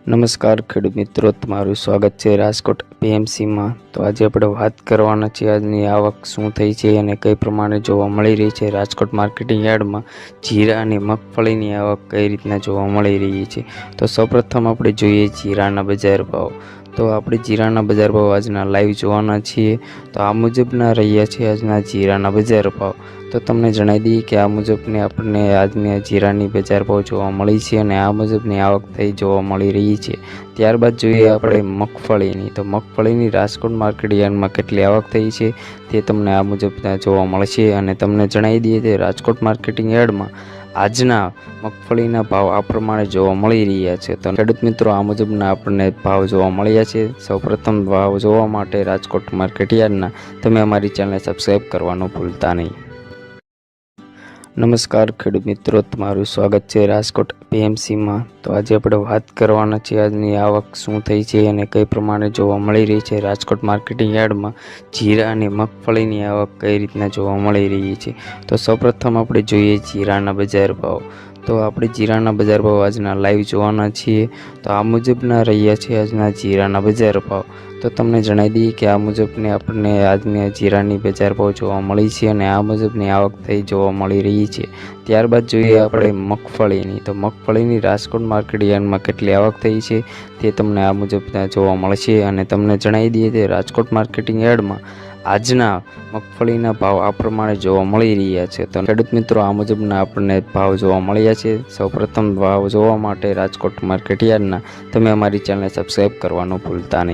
નમસ્કાર ખેડૂત મિત્રો, તમારું સ્વાગત છે રાજકોટ પીએમસીમાં। તો આજે આપણે વાત કરવાના છીએ આજની આવક શું થઈ છે અને કઈ પ્રમાણે જોવા મળી રહી છે રાજકોટ માર્કેટિંગ યાર્ડમાં જીરા અને મગફળીની આવક કઈ રીતના જોવા મળી રહી છે। તો સૌપ્રથમ આપણે જોઈએ જીરાના બજાર ભાવ। તો આપણે જીરાના બજાર ભાવ આજના લાઈવ જોવાના છીએ। તો આ મુજબના રહ્યા છે આજના જીરાના બજાર ભાવ। તો તમને જણાવી દઈએ કે આ મુજબની આપણને આજની જીરાની બજાર ભાવ જોવા મળી છે અને આ મુજબની આવક થઈ જોવા મળી રહી છે। ત્યારબાદ જોઈએ આપણે મગફળીની। તો મગફળીની રાજકોટ માર્કેટ યાર્ડમાં કેટલી આવક થઈ છે તે તમને આ મુજબ જોવા મળશે અને તમને જણાવી દઈએ કે રાજકોટ માર્કેટિંગ યાર્ડમાં આજના મગફળીના ભાવ આ પ્રમાણે જોવા મળી રહ્યા છે। તો ખેડૂત મિત્રો, આ મુજબના આપણને ભાવ જોવા મળ્યા છે। સૌપ્રથમ ભાવ જોવા માટે રાજકોટ માર્કેટ યાર્ડના તમે અમારી ચેનલને સબસ્ક્રાઈબ કરવાનું ભૂલતા નહીં। નમસ્કાર ખેડૂત મિત્રો, તમારું સ્વાગત છે રાજકોટ પીએમસીમાં। તો આજે આપણે વાત કરવાના છીએ આજની આવક શું થઈ છે અને કઈ પ્રમાણે જોવા મળી રહી છે રાજકોટ માર્કેટિંગ યાર્ડમાં જીરા અને મગફળીની આવક કઈ રીતના જોવા મળી રહી છે। તો સૌપ્રથમ આપણે જોઈએ જીરાના બજાર ભાવ। તો આપણે જીરાના બજાર ભાવ આજના લાઈવ જોવાના છીએ। તો આ મુજબના રહ્યા છે આજના જીરાના બજાર ભાવ। તો તમને જણાવી દઈએ કે આ મુજબની આપણને આજની જીરાની બજાર ભાવ જોવા મળી છે અને આ મુજબની આવક થઈ જોવા મળી રહી છે। ત્યારબાદ જોઈએ આપણે મગફળીની। તો મગફળીની રાજકોટ માર્કેટ યાર્ડમાં કેટલી આવક થઈ છે તે તમને આ મુજબ જોવા મળશે અને તમને જણાવી દઈએ કે રાજકોટ માર્કેટિંગ યાર્ડમાં આજના મગફળીના ભાવ આ પ્રમાણે જોવા મળી રહ્યા છે। તો ખેડૂત મિત્રો, આ મુજબના આપણને ભાવ જોવા મળ્યા છે। સૌપ્રથમ ભાવ જોવા માટે રાજકોટ માર્કેટ યાર્ડના તમે અમારી ચેનલને સબસ્ક્રાઈબ કરવાનું ભૂલતા નહીં।